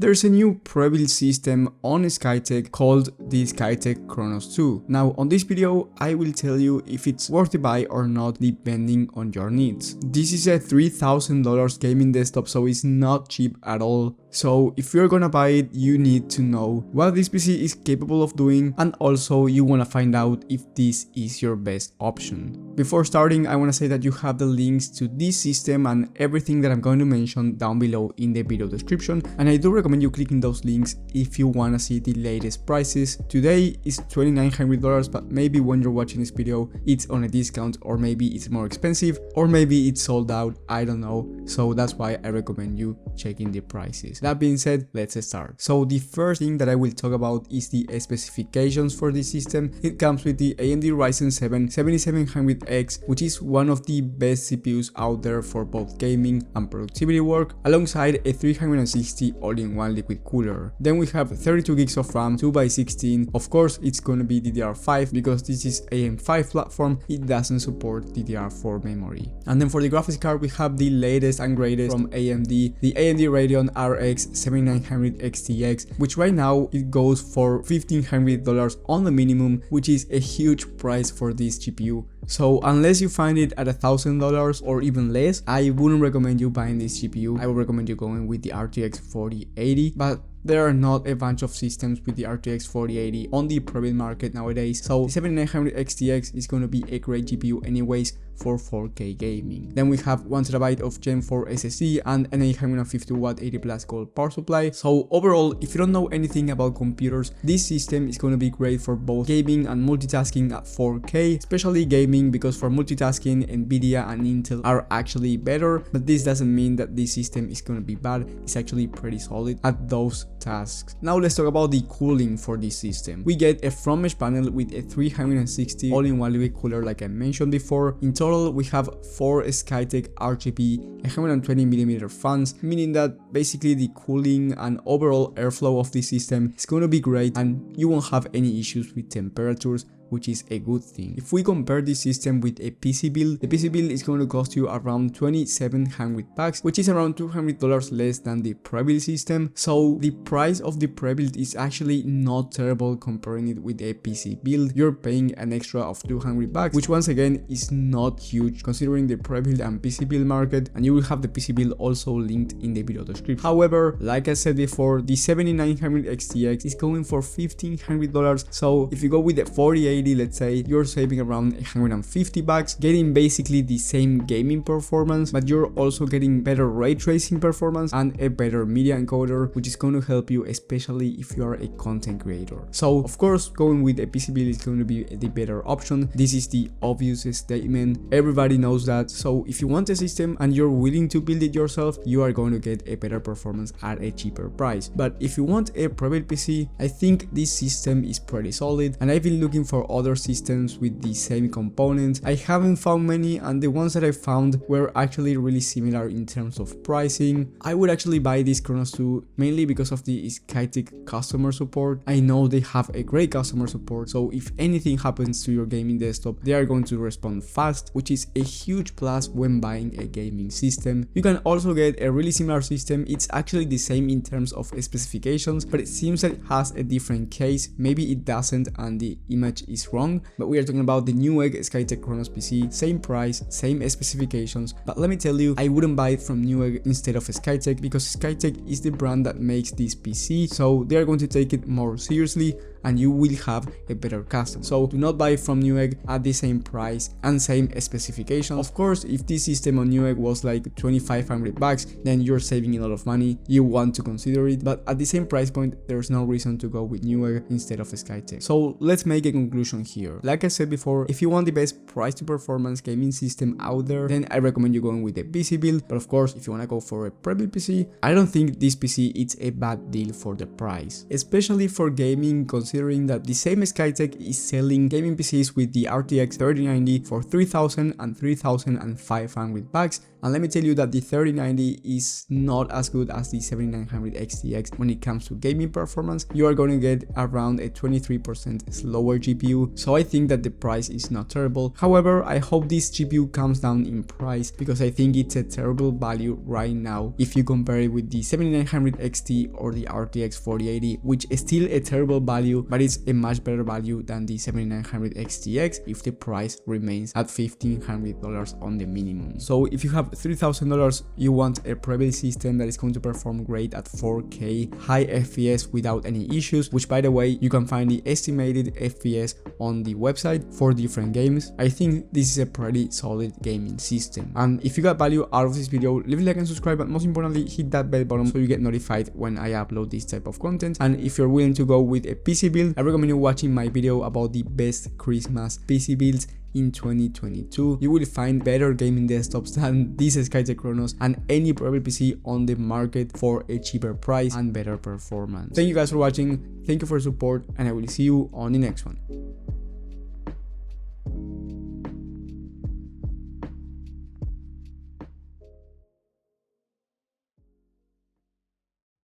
There's a new Prebuilt system on Skytech called the Skytech Chronos 2. Now on this video I will tell you if it's worth to buy or not depending on your needs. This is a $3,000 gaming desktop, so it's not cheap at all. So if you're gonna buy it, you need to know what this PC is capable of doing, and also you wanna find out if this is your best option. Before starting, I wanna say that you have the links to this system and everything that I'm going to mention down below in the video description, and I do recommend you clicking those links if you wanna see the latest prices. Today is $2,900, but maybe when you're watching this video it's on a discount, or maybe it's more expensive, or maybe it's sold out, I don't know. So that's why I recommend you checking the prices. That being said, let's start. So the first thing that I will talk about is the specifications for this system. It comes with the AMD Ryzen 7 7700X, which is one of the best CPUs out there for both gaming and productivity work, alongside a 360 all-in-one liquid cooler. Then we have 32 gigs of RAM, 2x16. Of course, it's going to be DDR5 because this is AM5 platform. It doesn't support DDR4 memory. And then for the graphics card, we have the latest and greatest from AMD, the AMD Radeon RX 7900 XTX, which right now it goes for $1,500 on the minimum, which is a huge price for this GPU. So unless you find it at $1,000 or even less, I wouldn't recommend you buying this GPU. I would recommend you going with the RTX 4080, but there are not a bunch of systems with the RTX 4080 on the private market nowadays, so the 7900 XTX is going to be a great GPU anyways for 4K gaming. Then we have 1TB of Gen 4 SSD and an 850W 80 plus gold power supply. So overall, if you don't know anything about computers, this system is going to be great for both gaming and multitasking at 4K, especially gaming, because for multitasking Nvidia and Intel are actually better, but this doesn't mean that this system is going to be bad. It's actually pretty solid at those tasks. Now let's talk about the cooling for this system. We get a front mesh panel with a 360 all-in-one liquid cooler like I mentioned before. In total we have 4 Skytech RGB 120mm fans, meaning that basically the cooling and overall airflow of this system is going to be great and you won't have any issues with temperatures, which is a good thing. If we compare this system with a PC build, the PC build is going to cost you around 2,700 bucks, which is around $200 less than the Prebuilt system. So the price of the Prebuilt is actually not terrible comparing it with a PC build. You're paying an extra of 200 bucks, which once again is not huge considering the Prebuilt and PC build market, and you will have the PC build also linked in the video description. However, like I said before, the 7900 XTX is going for $1,500, so if you go with the 4080, let's say, you're saving around 150 bucks, getting basically the same gaming performance, but you're also getting better ray tracing performance and a better media encoder, which is going to help you especially if you are a content creator. So of course, going with a PC build is going to be the better option. This is the obvious statement, everybody knows that. So if you want a system and you're willing to build it yourself, you are going to get a better performance at a cheaper price. But if you want a Prebuilt PC, I think this system is pretty solid, and I've been looking for other systems with the same components. I haven't found many, and the ones that I found were actually really similar in terms of pricing. I would actually buy this Chronos 2 mainly because of the Skytech customer support. I know they have a great customer support, so if anything happens to your gaming desktop, they are going to respond fast, which is a huge plus when buying a gaming system. You can also get a really similar system. It's actually the same in terms of specifications, but it seems that it has a different case. Maybe it doesn't and the image is wrong, but we are talking about the Newegg Skytech Chronos PC, same price, same specifications. But let me tell you, I wouldn't buy it from Newegg instead of Skytech, because Skytech is the brand that makes this PC, so they are going to take it more seriously and you will have a better custom. So do not buy from Newegg at the same price and same specifications. Of course, if this system on Newegg was like 2,500 bucks, then you're saving a lot of money, you want to consider it, but at the same price point there's no reason to go with Newegg instead of Skytech. So let's make a conclusion here. Like I said before, if you want the best price to performance gaming system out there, then I recommend you going with a PC build. But of course, if you want to go for a Prebuilt PC, I don't think this PC is a bad deal for the price, especially for gaming, considering considering that the same Skytech is selling gaming PCs with the RTX 3090 for 3,000 and 3,500 bucks. And let me tell you that the 3090 is not as good as the 7900 XTX when it comes to gaming performance. You are going to get around a 23% slower GPU, so I think that the price is not terrible. However, I hope this GPU comes down in price because I think it's a terrible value right now if you compare it with the 7900 XT or the RTX 4080, which is still a terrible value, but it's a much better value than the 7900 XTX if the price remains at $1,500 on the minimum. So if you have $3,000, you want a Prebuilt system that is going to perform great at 4K, high FPS without any issues, which by the way, you can find the estimated FPS on the website for different games. I think this is a pretty solid gaming system. And if you got value out of this video, leave a like and subscribe, but most importantly, hit that bell button so you get notified when I upload this type of content. And if you're willing to go with a PC build, I recommend you watching my video about the best Christmas PC builds in 2022. You will find better gaming desktops than this Skytech Chronos and any Prebuilt PC on the market for a cheaper price and better performance. Thank you guys for watching, thank you for your support, and I will see you on the next one.